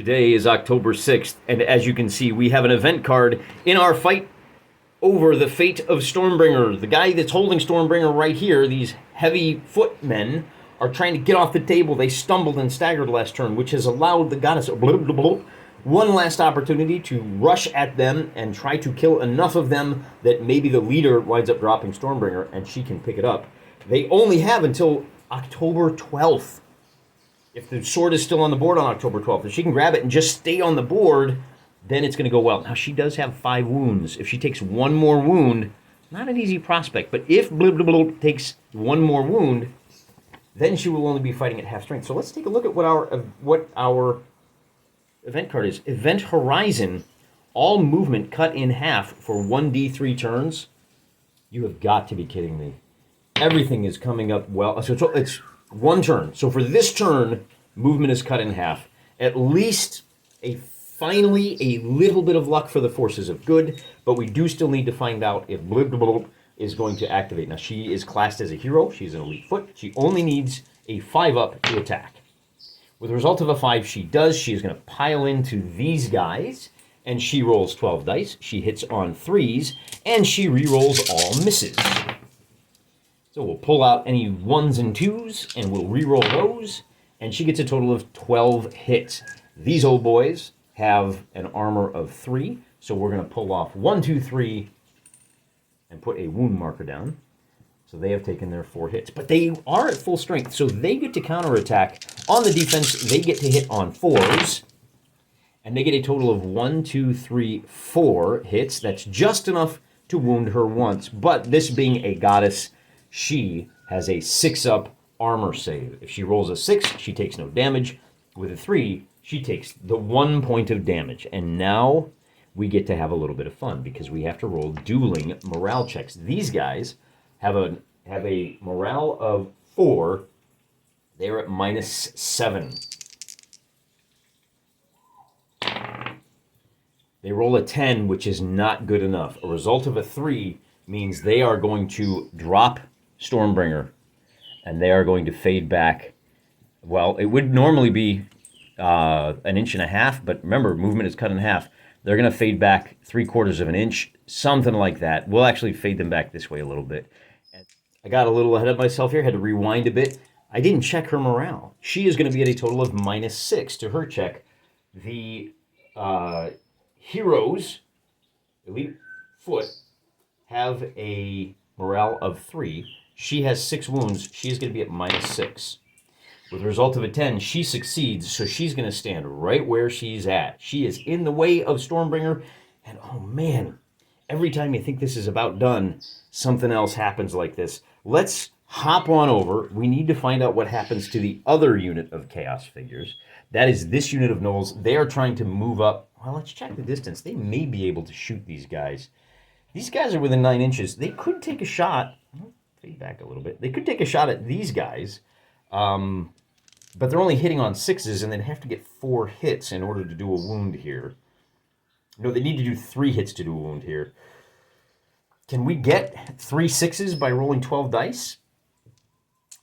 Today is October 6th, and as you can see, we have an event card in our fight over the fate of Stormbringer. The guy that's holding Stormbringer right here, these heavy footmen, are trying to get off the table. They stumbled and staggered last turn, which has allowed the goddess one last opportunity to rush at them and try to kill enough of them that maybe the leader winds up dropping Stormbringer and she can pick it up. They only have until October 12th. If the sword is still on the board on October 12th, if she can grab it and just stay on the board, then it's going to go well. Now, she does have 5 wounds. If she takes one more wound, not an easy prospect, but if takes one more wound, then she will only be fighting at half strength. So let's take a look at what our event card is. Event Horizon, all movement cut in half for 1d3 turns. You have got to be kidding me. Everything is coming up well. So it's one turn. So for this turn, movement is cut in half. At least finally a little bit of luck for the forces of good, but we do still need to find out if is going to activate. Now, she is classed as a hero. She's an elite foot. She only needs a 5-up to attack. With the result of a 5, she does. She is going to pile into these guys, and she rolls 12 dice. She hits on 3s, and she re-rolls all misses. So we'll pull out any 1s and 2s, and we'll re-roll those, and she gets a total of 12 hits. These old boys have an armor of 3, so we're going to pull off 1, 2, 3, and put a wound marker down. So they have taken their 4 hits. But they are at full strength, so they get to counterattack. On the defense, they get to hit on 4s, and they get a total of 1, 2, 3, 4 hits. That's just enough to wound her once, but this being a goddess, she has a 6-up armor save. If she rolls a 6, she takes no damage. With a 3, she takes the 1 point of damage. And now we get to have a little bit of fun because we have to roll dueling morale checks. These guys have a morale of 4. They're at -7. They roll a 10, which is not good enough. A result of a 3 means they are going to drop Stormbringer, and they are going to fade back. Well, it would normally be an inch and a half, but remember, movement is cut in half. They're going to fade back 3/4 of an inch, something like that. We'll actually fade them back this way a little bit. I got a little ahead of myself here, had to rewind a bit. I didn't check her morale. She is going to be at a total of -6 to her check. The heroes, elite foot, have a morale of 3. She has 6 wounds. She is going to be at -6. With the result of a 10, she succeeds, so she's going to stand right where she's at. She is in the way of Stormbringer, and oh man, every time you think this is about done, something else happens like this. Let's hop on over. We need to find out what happens to the other unit of Chaos figures. That is this unit of gnolls. They are trying to move up. Well, let's check the distance. They may be able to shoot these guys. These guys are within 9 inches. They could take a shot. Fade back a little bit. They could take a shot at these guys, but they're only hitting on 6s, and they'd have to get 4 hits in order to do a wound here. No, they need to do 3 hits to do a wound here. Can we get 3 6s by rolling 12 dice?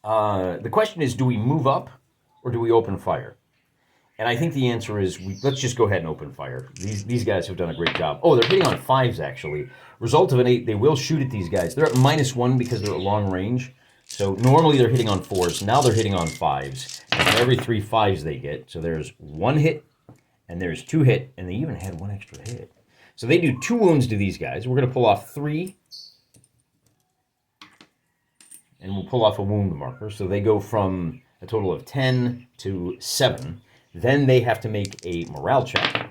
The question is, do we move up or do we open fire? And I think the answer is, let's just go ahead and open fire. These guys have done a great job. Oh, they're hitting on 5s, actually. Result of an 8, they will shoot at these guys. They're at -1 because they're at long range. So normally they're hitting on 4s. Now they're hitting on 5s. And for every 3 5s they get, so there's 1 hit, and there's 2 hit, and they even had 1 extra hit. So they do 2 wounds to these guys. We're going to pull off 3, and we'll pull off a wound marker. So they go from a total of 10 to 7. Then they have to make a morale check.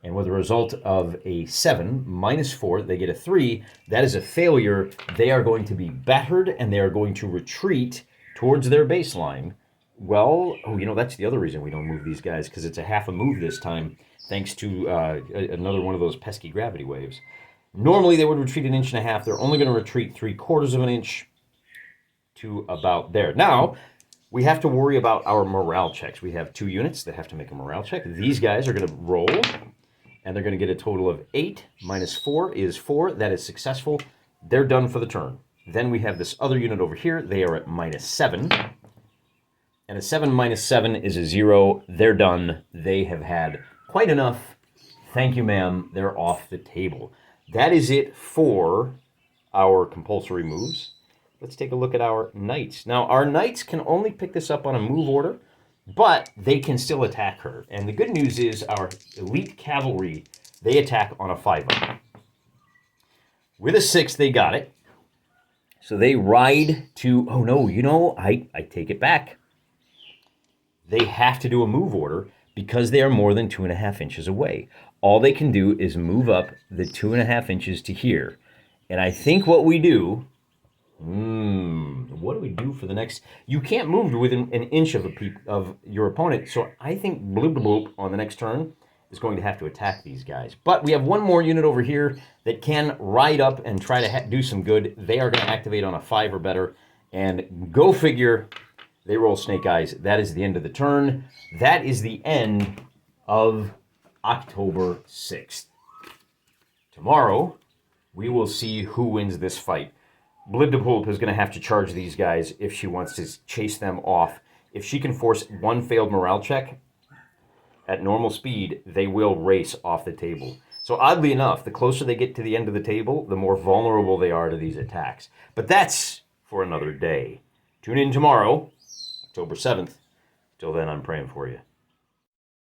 And with a result of a 7, -4, they get a 3. That is a failure. They are going to be battered, and they are going to retreat towards their baseline. Well, that's the other reason we don't move these guys, because it's a half a move this time, thanks to another one of those pesky gravity waves. Normally, they would retreat 1.5 inches. They're only going to retreat 3/4 of an inch to about there. Now, we have to worry about our morale checks. We have 2 units that have to make a morale check. These guys are going to roll, and they're going to get a total of 8. -4 is 4. That is successful. They're done for the turn. Then we have this other unit over here. They are at -7. And a 7 minus 7 is a 0. They're done. They have had quite enough. Thank you, ma'am. They're off the table. That is it for our compulsory moves. Let's take a look at our knights. Now, our knights can only pick this up on a move order, but they can still attack her. And the good news is our elite cavalry, they attack on a 5-up. With a 6, they got it. So they ride to... Oh, no, you know, I take it back. They have to do a move order because they are more than 2.5 inches away. All they can do is move up the 2.5 inches to here. And I think what we do... what do we do for the next... You can't move within an inch of your opponent, so I think bloop bloop bloop on the next turn is going to have to attack these guys. But we have one more unit over here that can ride up and try to do some good. They are going to activate on a 5 or better. And go figure... They roll snake eyes. That is the end of the turn. That is the end of October 6th. Tomorrow, we will see who wins this fight. Blibdapulp is going to have to charge these guys if she wants to chase them off. If she can force one failed morale check at normal speed, they will race off the table. So oddly enough, the closer they get to the end of the table, the more vulnerable they are to these attacks. But that's for another day. Tune in tomorrow, October 7th. Till then, I'm praying for you.